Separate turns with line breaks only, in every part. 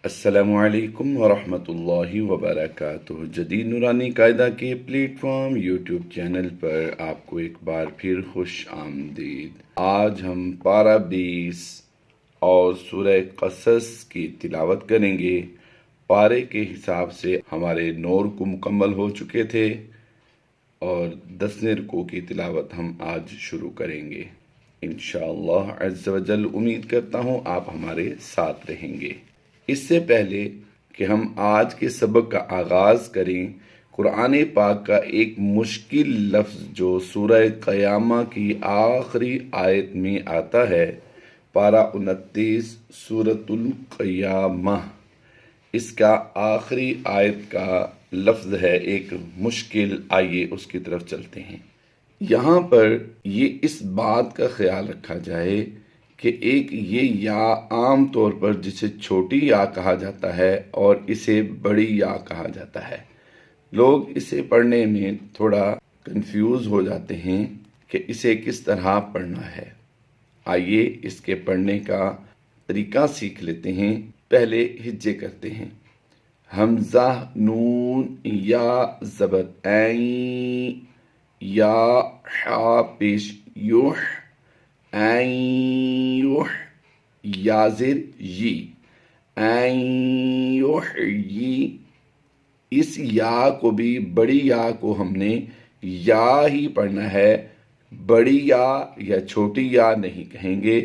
अस्सलामुअलैकुम वरहमतुल्लाहि वबरकातुह। जदीद नूरानी कायदा के प्लेटफॉर्म यूट्यूब चैनल पर आपको एक बार फिर खुश आमदीद। आज हम पारा 20 और सूरह क़सस की तिलावत करेंगे। पारे के हिसाब से हमारे 9 रुकू मुकम्मल हो चुके थे और 10वें रुकू की तिलावत हम आज शुरू करेंगे इंशाअल्लाह अज़्ज़ व जल। उम्मीद करता हूँ आप हमारे साथ रहेंगे। इससे पहले कि हम आज के सबक का आगाज़ करें, कुरान पाक का एक मुश्किल लफ्ज़ जो सूरह क़यामा की आखिरी आयत में आता है, पारा 29 सूरतुल क़यामा, इसका आखिरी आयत का लफ्ज़ है एक मुश्किल। आइए उसकी तरफ चलते हैं। यहाँ पर ये इस बात का ख्याल रखा जाए कि एक ये या आम तौर पर जिसे छोटी या कहा जाता है और इसे बड़ी या कहा जाता है। लोग इसे पढ़ने में थोड़ा कंफ्यूज हो जाते हैं कि इसे किस तरह पढ़ना है। आइए इसके पढ़ने का तरीका सीख लेते हैं। पहले हिज्जे करते हैं। हमज़ा नून या ज़बर ऐ, या हा पेश युह, ऐ युह, याज़िर यी, ऐ युह यी। इस या को भी बड़ी या को हमने या ही पढ़ना है, बड़ी या छोटी या नहीं कहेंगे।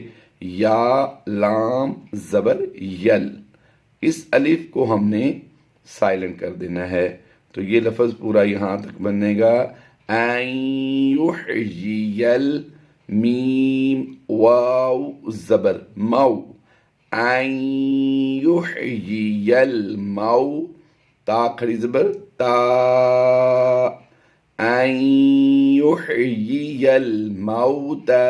या लाम ज़बर यल, इस अलिफ को हमने साइलेंट कर देना है। तो ये लफ्ज़ पूरा यहाँ तक बनेगा, ऐ युहयियल, मीम वाव ज़बर मऊ, ऐ युहयियल मऊ, ता खड़ी ज़बर ता, ऐ युहयियल मौता।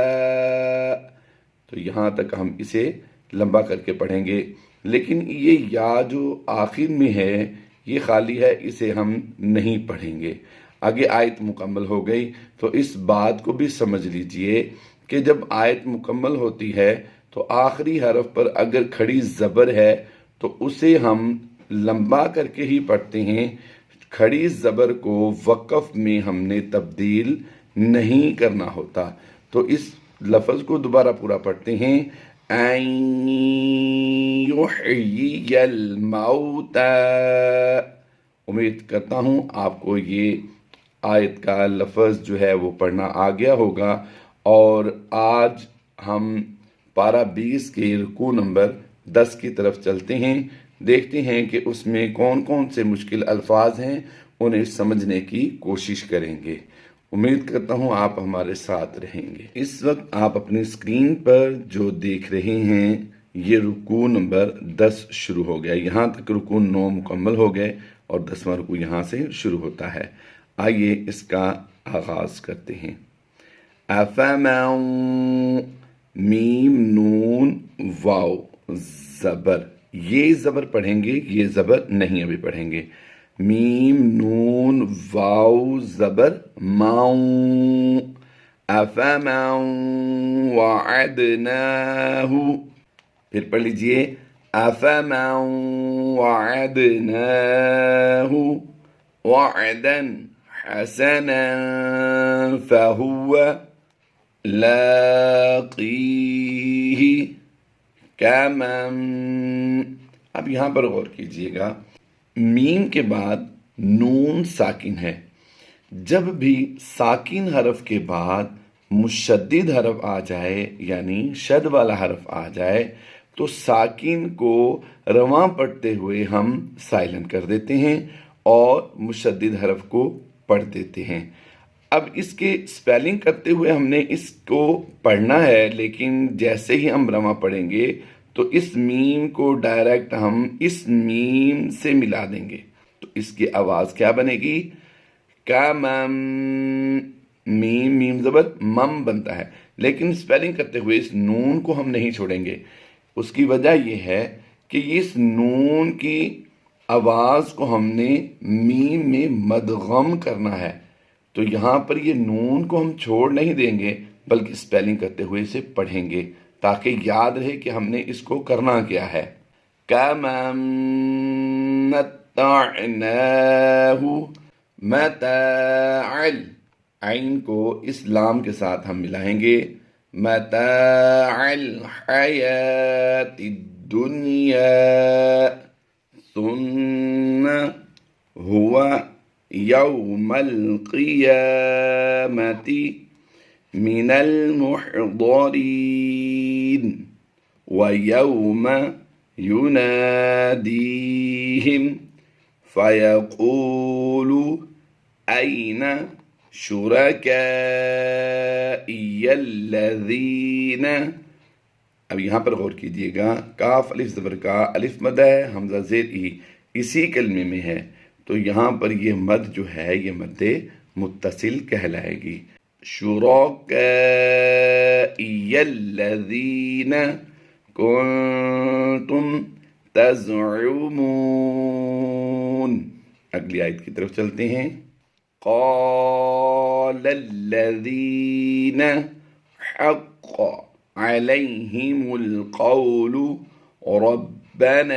तो यहाँ तक हम इसे लंबा करके पढ़ेंगे, लेकिन ये या जो आखिर में है ये खाली है, इसे हम नहीं पढ़ेंगे। आगे आयत मुकम्मल हो गई तो इस बात को भी समझ लीजिए कि जब आयत मुकम्मल होती है तो आखिरी हरफ पर अगर खड़ी ज़बर है तो उसे हम लंबा करके ही पढ़ते हैं। खड़ी ज़बर को वक़फ़ में हमने तब्दील नहीं करना होता। तो इस लफ्ज़ को दोबारा पूरा पढ़ते हैं, ऐ युहयियल मौता। उम्मीद करता हूँ आपको ये आयत का लफ्ज़ जो है वो पढ़ना आ गया होगा। और आज हम पारा 20 के रुकू नंबर 10 की तरफ चलते हैं। देखते हैं कि उसमें कौन कौन से मुश्किल अल्फाज हैं, उन्हें समझने की कोशिश करेंगे। उम्मीद करता हूँ आप हमारे साथ रहेंगे। इस वक्त आप अपनी स्क्रीन पर जो देख रहे हैं ये रुकू नंबर 10 शुरू हो गया। यहाँ तक रुकू 9 मुकम्मल हो गए और 10वां रुकू यहाँ से शुरू होता है। आइए इसका आगाज़ करते हैं। अफ़मन, मीम नून वाव ज़बर, ये ज़बर पढ़ेंगे, ये ज़बर नहीं अभी पढ़ेंगे। मीम नून वाव ज़बर माऊ, अफ़मन वअदनाहु। फिर पढ़ लीजिए, अफ़मन वअदनाहु वअदन हसनन फहुव लाक़ीही कमन। अब यहाँ पर गौर कीजिएगा, मीम के बाद नून साकिन है। जब भी साकिन हरफ के बाद मुशद्दिद हरफ आ जाए यानी शद वाला हरफ आ जाए तो साकिन को रवां पढ़ते हुए हम साइलेंट कर देते हैं और मुशद्दिद हरफ को पढ़ देते हैं। अब इसके स्पेलिंग करते हुए हमने इसको पढ़ना है, लेकिन जैसे ही हम रवां पढ़ेंगे तो इस मीम को डायरेक्ट हम इस मीम से मिला देंगे। तो इसकी आवाज़ क्या बनेगी, कमम। मीम मीम ज़बर मम बनता है, लेकिन स्पेलिंग करते हुए इस नून को हम नहीं छोड़ेंगे। उसकी वजह यह है कि इस नून की आवाज़ को हमने मीम में मदगम करना है। तो यहाँ पर ये नून को हम छोड़ नहीं देंगे, बल्कि स्पेलिंग करते हुए इसे पढ़ेंगे ताकि याद रहे कि हमने इसको करना क्या है। كمن متعناه متاع عین کو اس لام کے ساتھ ہم ملائیں گے متاع الحیات الدنیا ثم هو يوم القيامة من المحضرين ويوم يناديهم فيقول أين شركائي الذين اب یہاں پر غور کیجئے گا کاف الف زبر کا الف مد ہے حمزہ زیر ای اسی کلمے میں ہے تو یہاں پر یہ مد جو ہے یہ مد متصل کہلائے گی شرکائی الذین کنتم تزعمون اگلی آیت کی طرف چلتے ہیں قال الذین حق علیہم القول ربنا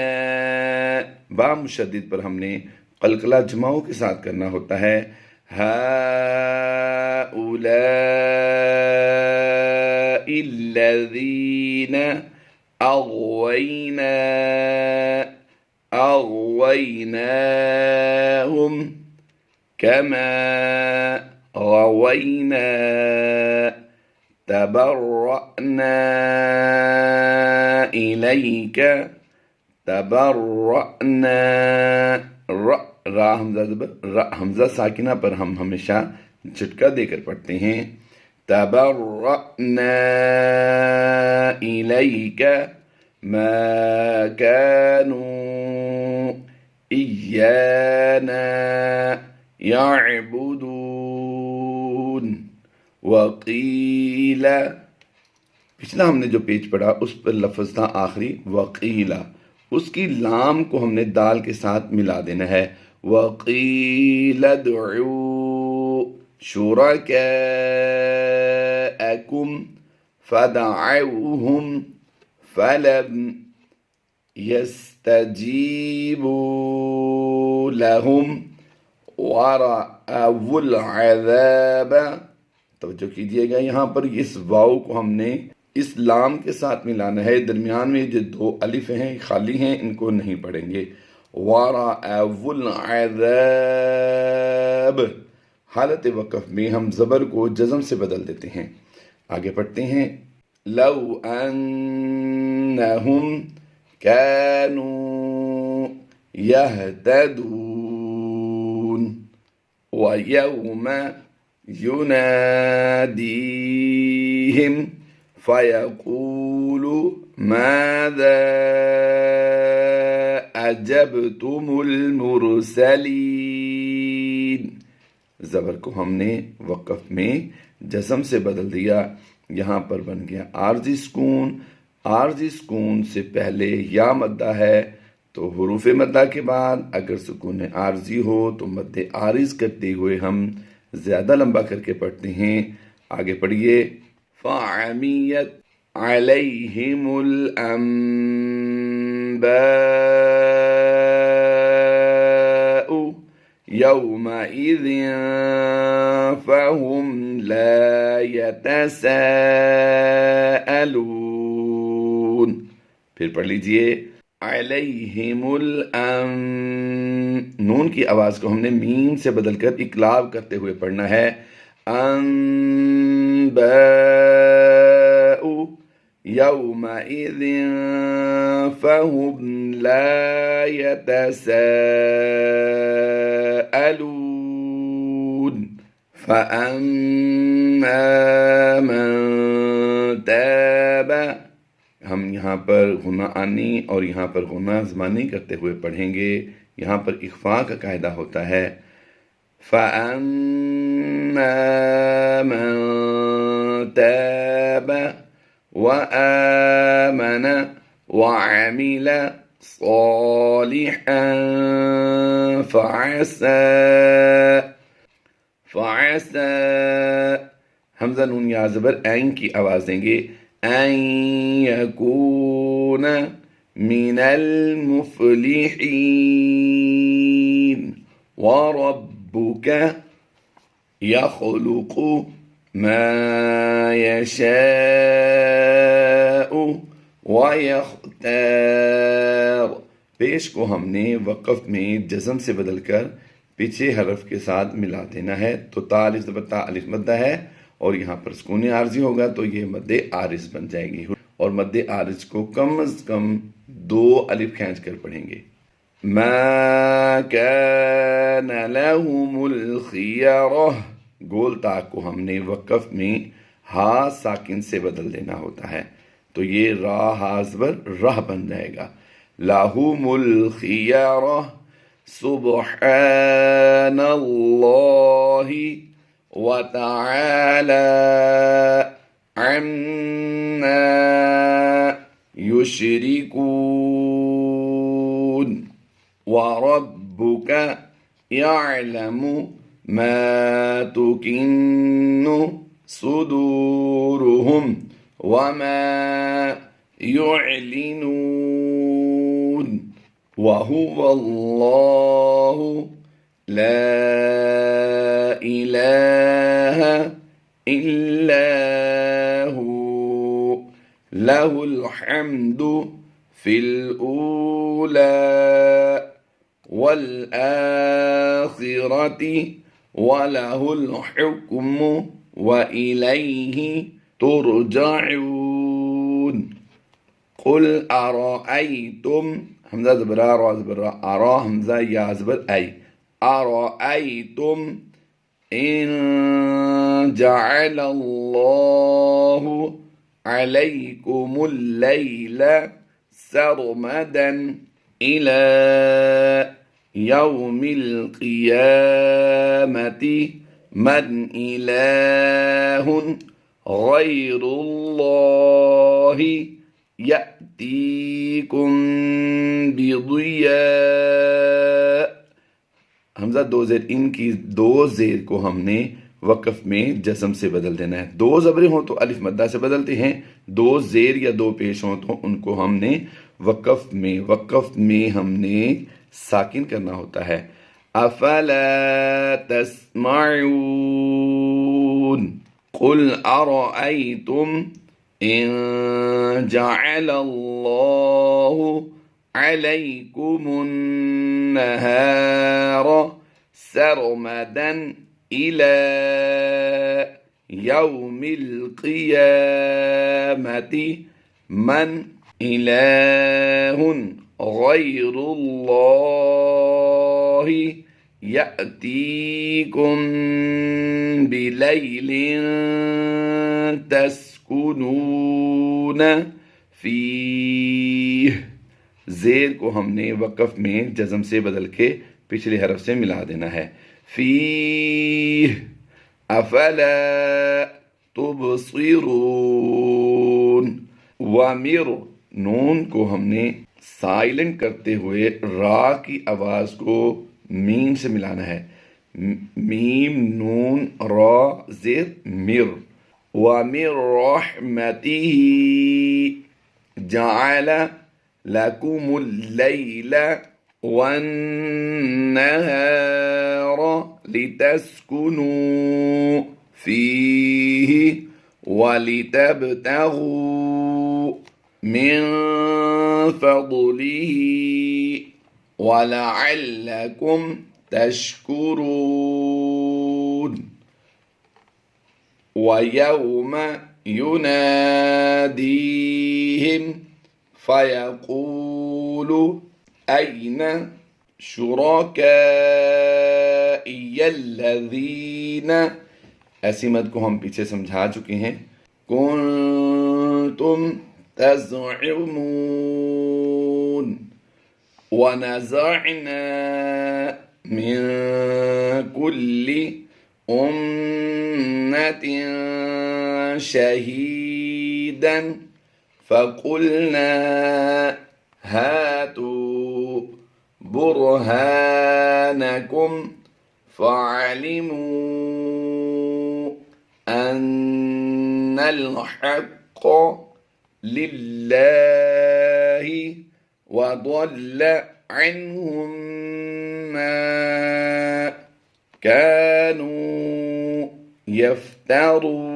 با مشدد پر ہم نے قلقلہ جماؤں کے ساتھ کرنا ہوتا ہے هؤلاء الذین أغويناهم كما غوينا تبرأنا إليك تبرأنا را حمزہ ساکنہ پر ہم ہمیشہ جھٹکا دے کر پڑھتے ہیں تبرأنا إليك ما كانوا إيانا يعبدون وقیل پچھلا ہم نے جو پیج پڑھا اس پر لفظ تھا آخری وقیل اس کی لام کو ہم نے دال کے ساتھ ملا دینا ہے وقیل ادعوا شرکاءکم فدعوهم فلم يستجيبوا لهم ورأوا العذاب توجہ کیجئے گا یہاں پر اس واو کو ہم نے اس لام کے ساتھ ملانا ہے درمیان میں جو دو الف ہیں خالی ہیں ان کو نہیں پڑھیں گے ورأوا العذاب حالت وقف میں ہم زبر کو جزم سے بدل دیتے ہیں آگے پڑھتے ہیں لو انہم كانوا يهتدون ويوم يناديهم فيقول ماذا أجبتم المرسلين زبر کو ہم نے وقف میں جزم سے بدل دیا یہاں پر بن گیا عارضی سکون عارضی سکون سے پہلے یا مدہ ہے تو حروف مدہ کے بعد اگر سکون عارضی ہو تو مد عارض کرتے ہوئے ہم زیادہ لمبا کر کے پڑھتے ہیں آگے پڑھیے فَعَمِيَتْ عَلَيْهِمُ الْأَنبَاءُ يَوْمَئِذٍ فَهُمْ لَا يَتَسَاءَلُونَ پھر پڑھ لیجئے علیہم نون کی آواز کو ہم نے میم سے بدل کر اقلاب کرتے ہوئے پڑھنا ہے انباء یومئذ فہم لا یتساءلون فَأَمَّا مَن تَابَ ہم یہاں پر غنہ آنی اور یہاں پر غنہ زمانی کرتے ہوئے پڑھیں گے یہاں پر اخفاء کا قاعدہ ہوتا ہے فَأَمَّا مَن تَابَ وَآمَنَ وَعَمِلَ صَالِحًا فَعَسَى حمزہ نون یا زبر عین کی آواز دیں گے ان یکون من المفلحين وربك يخلق ما يشاء ويختار पेश को हमने वक़फ़ में जज़म से बदल कर पीछे हरफ के साथ मिला देना है। तो ता अलिफ ज़बर ता अलिफ मद्दा है और यहाँ पर सुकून आर्ज़ी होगा तो ये मद्दे आरिज़ बन जाएगी और मद्दे आरिज़ को कम से कम 2 अलिफ खींच कर पढ़ेंगे। मा कान लहुमुल खियरह, गोल ता को हमने वक़फ़ में हा साकिन से बदल देना होता है तो ये रा हा ज़बर रह बन जाएगा। लहुमुल खियरह सुब्हानल्लाहि व तआला अम्मा युश्रिकून व रब्बुक यअलमु मा तुकिन्नु सुदूरुहुम व मा युअलिनून वहुवल्लाहु ला इलाहा इल्ला हु लहुल हम्दु फिल ऊला वल आखिरति वलहुल हुक्मु व इलैहि तुरजऊन। कुल अरअयतुम, हमज़ा ज़बर रा ज़बर रा, अरा हमज़ा या ज़बर ऐ, अरअयतुम इन जअलल्लाहु अलैकुमुल लैला सरमदन इला यौमिल क़ियामति मन इलाहुन गैरुल्लाहि यअतीकुम बिदिया। हमज़ा 2 ज़ेर, इनकी 2 ज़ेर को हमने वक़फ़ में जज़म से बदल देना है। 2 ज़बरें हों तो अलिफ मद्दा से बदलते हैं, 2 ज़ेर या 2 पेश हों तो उनको हमने वक़फ़ में हमने साकिन करना होता है। अफ़ला तस्मऊन कुल अरअयतुम इन जअलल्लाहु अलैकुमुन नहार सरमदन इला यौमिल क़ियामति मन इलाहुन गैरुल्लाहि यअतीकुम बिलैलिन तस्कुनून फीह। ज़ेर को हमने वक़फ़ में जज़म से बदल के पिछले हरफ से मिला देना है। फीह अफ़ला तुबसिरून। वमिर, नून को हमने साइलेंट करते हुए रा की आवाज़ को मीम से मिलाना है। मीम नून रा ज़ेर मिर। वमिर रहमतिही जअल लकुमुल लैला वन्नहार लितस्कुनू फीही वलितब्तगू मिन फضलिही वलअल्लकुम तशकुरून। वयौम युनादीहिम फयक़ूलु अय्न शुरकाइयल्लज़ीन। ऐसी मद को हम पीछे समझा चुके हैं। कुन्तुम तज़अमून वनज़अना मिन कुल्लि उम्मतिन शहीदन फ़क़ुलना हातू बुरहानकुम फ़अलिमू अन्नल हक़्क़ लिल्लाहि وضل عنهم ما كانوا يفترون.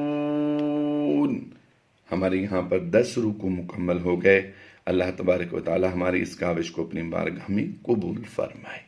ہمارے یہاں پر 10 رکوع مکمل ہو گئے. اللہ تبارک و تعالی ہماری اس کاوش کو اپنی بارگاہ میں قبول فرمائے.